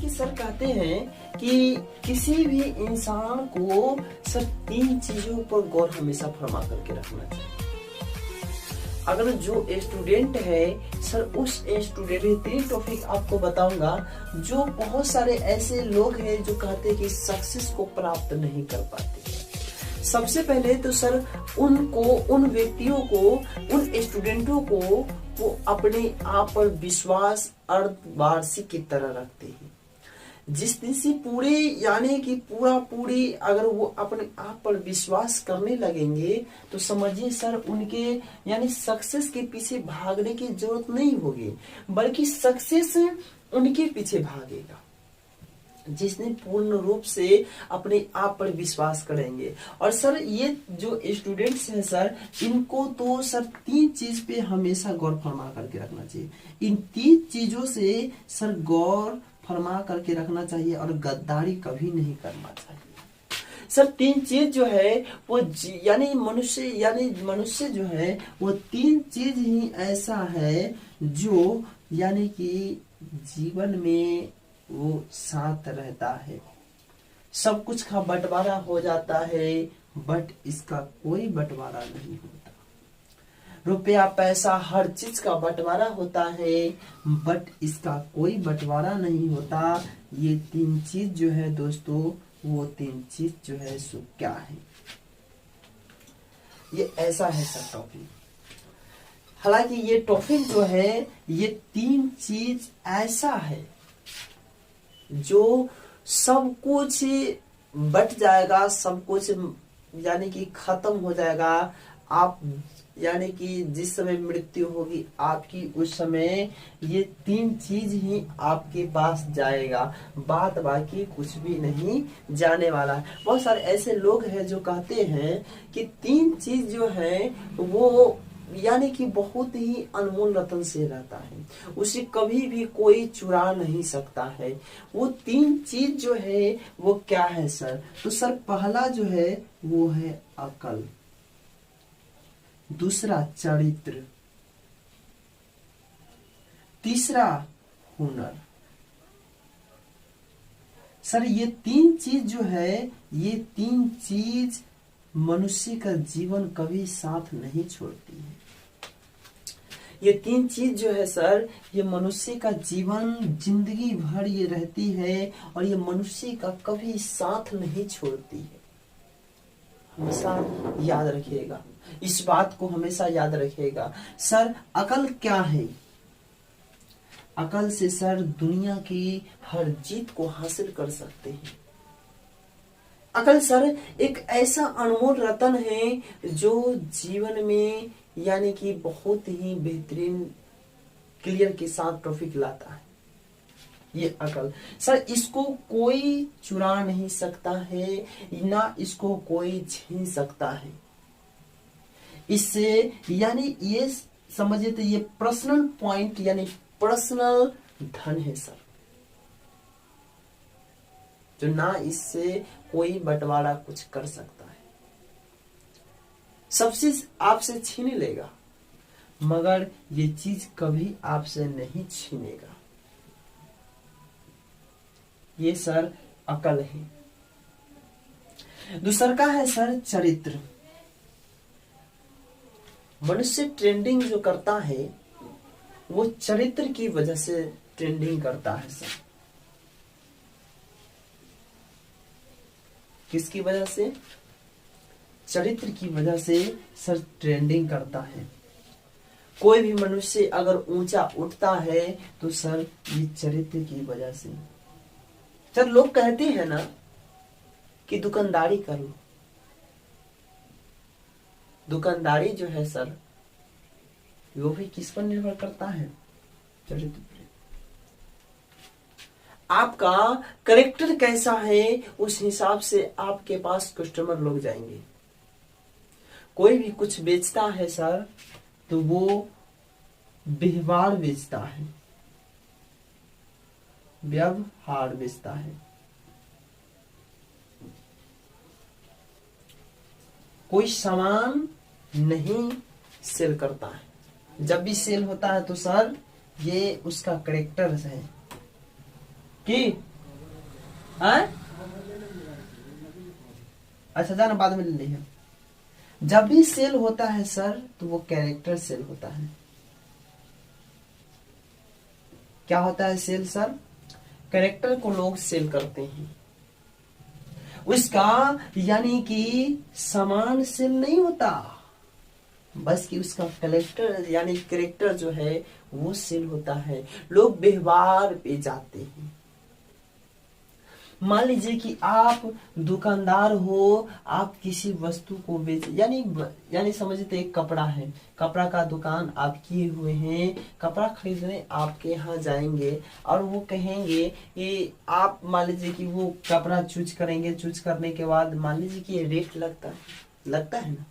कि सर कहते हैं कि किसी भी इंसान को सर 3 चीजों पर गौर हमेशा फरमा करके रखना चाहिए। अगर जो स्टूडेंट है सर, उस स्टूडेंट 3 टॉपिक आपको बताऊंगा जो बहुत सारे ऐसे लोग हैं जो कहते हैं कि सक्सेस को प्राप्त नहीं कर पाते। सबसे पहले तो सर उन व्यक्तियों को, उन स्टूडेंटों को वो अपने आप पर विश्वास अर्धवार्षिक की तरह रखते हैं। जिस दिन से पूरे यानी कि पूरी अगर वो अपने आप पर विश्वास करने लगेंगे तो समझिए सर उनके यानी सक्सेस के पीछे भागने की जरूरत नहीं होगी, बल्कि सक्सेस उनके पीछे भागेगा जिसने पूर्ण रूप से अपने आप पर विश्वास करेंगे। और सर ये जो स्टूडेंट्स हैं सर, इनको तो सर 3 चीज पे हमेशा गौर फरमा करके रखना चाहिए। इन 3 चीजों से सर गौर फरमा करके रखना चाहिए और गद्दारी कभी नहीं करना चाहिए। सर 3 चीज जो है वो यानी मनुष्य जो है वो 3 चीज ही ऐसा है जो यानी कि जीवन में वो साथ रहता है। सब कुछ का बंटवारा हो जाता है बट इसका कोई बंटवारा नहीं होता। रुपया पैसा हर चीज का बंटवारा होता है बट इसका कोई बंटवारा नहीं होता। ये 3 चीज जो है दोस्तों, वो 3 चीज जो है सो क्या है, ये ऐसा है सर टॉपिक। हालांकि ये टॉपिक जो है ये 3 चीज ऐसा है जो सब कुछ बट जाएगा, सब कुछ यानी कि खत्म हो जाएगा। आप यानी कि जिस समय मृत्यु होगी आपकी, उस समय ये 3 चीज ही आपके पास जाएगा, बात बाकी कुछ भी नहीं जाने वाला है। बहुत सारे ऐसे लोग हैं जो कहते हैं कि 3 चीज जो है वो यानी कि बहुत ही अनमोल रतन से रहता है, उसे कभी भी कोई चुरा नहीं सकता है। वो 3 चीज जो है वो क्या है सर? तो सर पहला जो है वो है अकल, दूसरा चरित्र, तीसरा हुनर। सर ये 3 चीज जो है, ये 3 चीज मनुष्य का जीवन कभी साथ नहीं छोड़ती है। ये 3 चीज जो है सर, ये मनुष्य का जीवन जिंदगी भर ये रहती है और ये मनुष्य का कभी साथ नहीं छोड़ती है। हमेशा याद रखिएगा, इस बात को हमेशा याद रखिएगा। सर अकल क्या है? अकल से सर दुनिया की हर जीत को हासिल कर सकते हैं। अकल सर एक ऐसा अनमोल रतन है जो जीवन में यानी कि बहुत ही बेहतरीन क्लियर के साथ टॉपिक लाता है। ये अकल सर, इसको कोई चुरा नहीं सकता है, ना इसको कोई छीन सकता है। इससे यानी ये समझिए तो ये पर्सनल पॉइंट यानी पर्सनल धन है सर, जो ना इससे कोई बंटवारा कुछ कर सकता है। सब चीज आपसे छीन लेगा मगर ये चीज कभी आपसे नहीं छीनेगा। ये सर अकल है। दूसरा का है सर चरित्र। मनुष्य ट्रेंडिंग जो करता है वो चरित्र की वजह से ट्रेंडिंग करता है सर। किसकी वजह से? चरित्र की वजह से सर ट्रेंडिंग करता है। कोई भी मनुष्य अगर ऊंचा उठता है तो सर ये चरित्र की वजह से। सर लोग कहते हैं ना कि दुकानदारी करो। दुकानदारी जो है सर वो भी किस पर निर्भर करता है? चरित्र पर। आपका करेक्टर कैसा है उस हिसाब से आपके पास कस्टमर लोग जाएंगे। कोई भी कुछ बेचता है सर तो वो व्यवहार बेचता है, व्यवहार बेचता है। कोई सामान नहीं सेल करता है। जब भी सेल होता है तो सर ये उसका करेक्टर है कि हाँ? अच्छा जाना, बाद में ले लिया। जब भी सेल होता है सर तो वो कैरेक्टर सेल होता है। क्या होता है सेल सर? कैरेक्टर को लोग सेल करते हैं, उसका यानी कि सामान सेल नहीं होता, बस कि उसका कैरेक्टर यानी कैरेक्टर जो है वो सेल होता है। लोग व्यवहार पे जाते हैं। मान लीजिए कि आप दुकानदार हो, आप किसी वस्तु को बेच यानी समझते, एक कपड़ा है, कपड़ा का दुकान आप किए हुए हैं, कपड़ा खरीदने आपके यहाँ जाएंगे और वो कहेंगे कि आप मान लीजिए कि वो कपड़ा चूज करेंगे, चूज करने के बाद मान लीजिए कि ये रेट लगता है ना,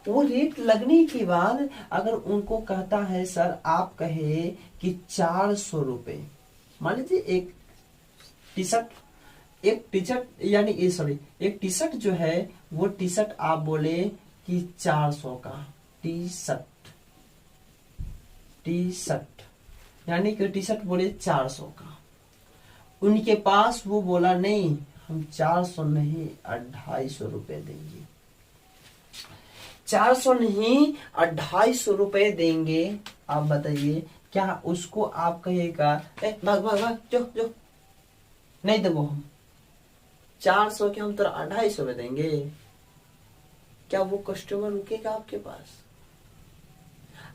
वो रेट लगने के बाद अगर उनको कहता है सर आप कहे कि 400 रुपए, मान लीजिए एक टी शर्ट एक टी शर्ट जो है वो टी शर्ट आप बोले कि 400 का टी शर्ट यानी कि टी शर्ट बोले 400 का, उनके पास वो बोला नहीं हम 400 नहीं 250 रुपए देंगे, 400 नहीं 250 रुपए देंगे। आप बताइए क्या उसको आप कहिएगा भाग जो नहीं देवो, हम 400 के हम तो 250 में देंगे? क्या वो कस्टमर रुकेगा आपके पास?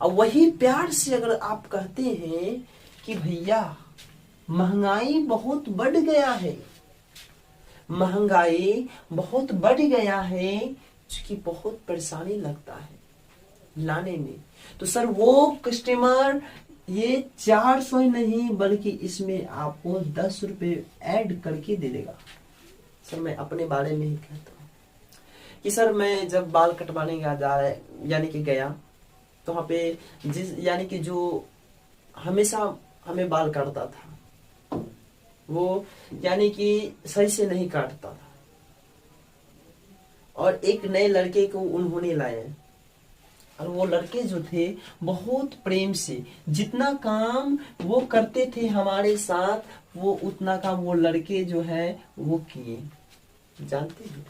अब वही प्यार से अगर आप कहते हैं कि भैया महंगाई बहुत बढ़ गया है, महंगाई बहुत बढ़ गया है, क्योंकि बहुत परेशानी लगता है लाने में, तो सर वो कस्टमर ये 400 नहीं बल्कि इसमें आपको 10 रुपए ऐड करके दे देगा। सर मैं अपने बारे में ही कहता हूँ कि सर मैं जब बाल कटवाने यानी कि गया तो वहाँ पे यानी कि जो हमेशा हमें बाल काटता था वो यानी कि सही से नहीं काटता था, और एक नए लड़के को उन्होंने लाए और वो लड़के जो थे बहुत प्रेम से जितना काम वो करते थे हमारे साथ, वो उतना काम वो लड़के जो है वो किए। जानते हैं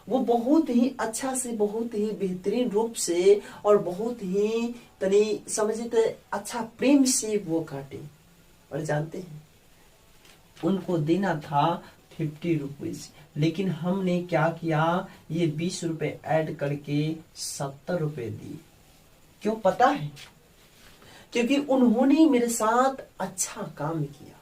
वो बहुत ही अच्छा से, बहुत ही बेहतरीन रूप से और बहुत ही तनी समझते अच्छा प्रेम से वो काटे। और जानते हैं उनको देना था 50 रुपीज, लेकिन हमने क्या किया, ये 20 रुपए ऐड करके 70 रुपए दिए। क्यों पता है? क्योंकि उन्होंने मेरे साथ अच्छा काम किया।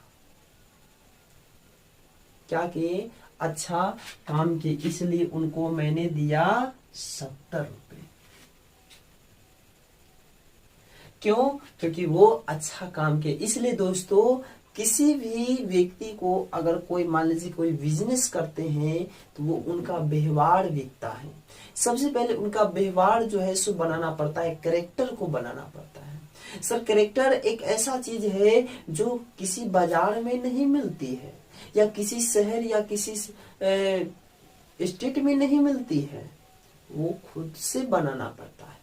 क्या किए? अच्छा काम किए, इसलिए उनको मैंने दिया 70 रुपए। क्यों? क्योंकि वो अच्छा काम किए। इसलिए दोस्तों किसी भी व्यक्ति को अगर कोई मान लीजिए कोई बिजनेस करते हैं तो वो उनका व्यवहार दिखता है। सबसे पहले उनका व्यवहार जो है सो बनाना पड़ता है, कैरेक्टर को बनाना पड़ता है। सर कैरेक्टर एक ऐसा चीज है जो किसी बाजार में नहीं मिलती है, या किसी शहर या किसी स्टेट में नहीं मिलती है, वो खुद से बनाना पड़ता है।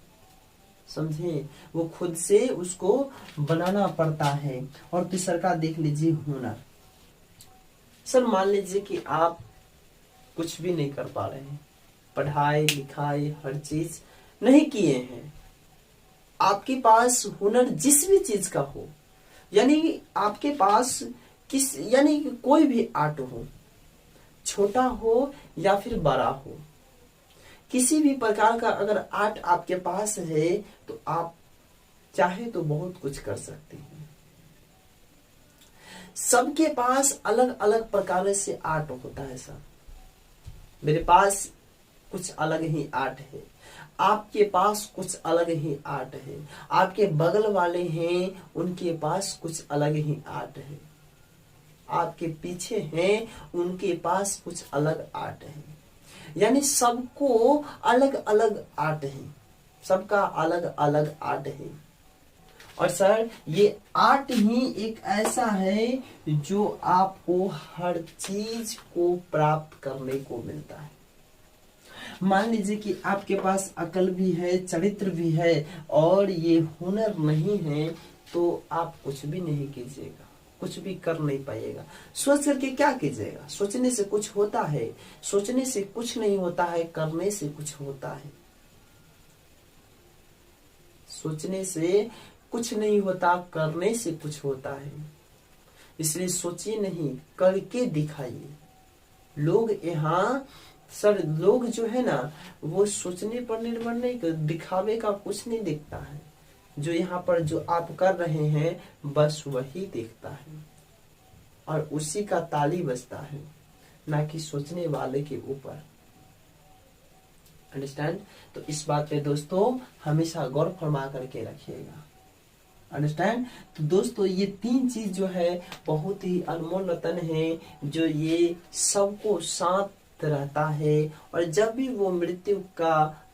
समझे? वो खुद से उसको बनाना पड़ता है। और तीसरा का देख लीजिए हुनर। सर मान लीजिए कि आप कुछ भी नहीं कर पा रहे हैं, पढ़ाई लिखाई हर चीज नहीं किए हैं, आपके पास हुनर जिस भी चीज का हो, यानी आपके पास यानी कोई भी आर्ट हो, छोटा हो या फिर बड़ा हो, किसी भी प्रकार का अगर आर्ट आपके पास है तो आप चाहे तो बहुत कुछ कर सकते हैं। सबके पास अलग अलग प्रकार से आर्ट होता है। सर मेरे पास कुछ अलग ही आर्ट है, आपके पास कुछ अलग ही आर्ट है, आपके बगल वाले हैं उनके पास कुछ अलग ही आर्ट है, आपके पीछे हैं उनके पास कुछ अलग आर्ट है। यानी सबको अलग अलग आर्ट है, सबका अलग अलग आर्ट है। और सर ये आर्ट ही एक ऐसा है जो आपको हर चीज को प्राप्त करने को मिलता है। मान लीजिए कि आपके पास अकल भी है, चरित्र भी है और ये हुनर नहीं है तो आप कुछ भी नहीं कीजिएगा। कुछ भी कर नहीं पाइएगा। सोच करके क्या कीजिएगा? सोचने से कुछ होता है? सोचने से कुछ नहीं होता है, करने से कुछ होता है। सोचने से कुछ नहीं होता, करने से कुछ होता है। इसलिए सोचिए नहीं, करके दिखाइए। लोग यहाँ सर लोग जो है ना वो सोचने पर निर्भर नहीं कर, दिखावे का कुछ नहीं देखता है। जो यहाँ पर जो आप कर रहे हैं बस वही देखता है और उसी का ताली बजता है, ना कि सोचने वाले के ऊपर। अंडरस्टैंड? तो इस बात पे दोस्तों हमेशा गौर फरमा करके रखिएगा। अंडरस्टैंड? तो दोस्तों ये 3 चीज जो है बहुत ही अनमोल रतन है, जो ये सबको साथ रहता है। और जब भी वो मृत्यु का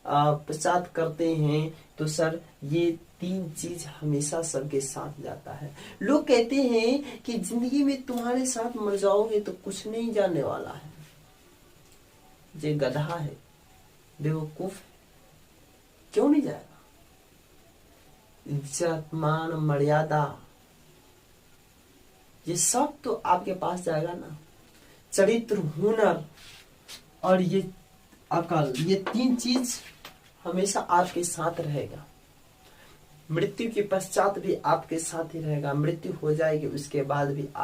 पश्चात करते हैं तो सर ये 3 चीज हमेशा सबके साथ जाता है। लोग कहते हैं कि जिंदगी में तुम्हारे साथ मर जाओगे तो कुछ नहीं जाने वाला है। ये गधा है, बेवकूफ, क्यों नहीं जाएगा? इज्जत, मान, मर्यादा ये सब तो आपके पास जाएगा ना। चरित्र, हुनर और ये अकल, ये 3 चीज हमेशा आपके साथ रहेगा। मृत्यु के पश्चात भी आपके साथ ही रहेगा। मृत्यु हो जाएगी उसके बाद भी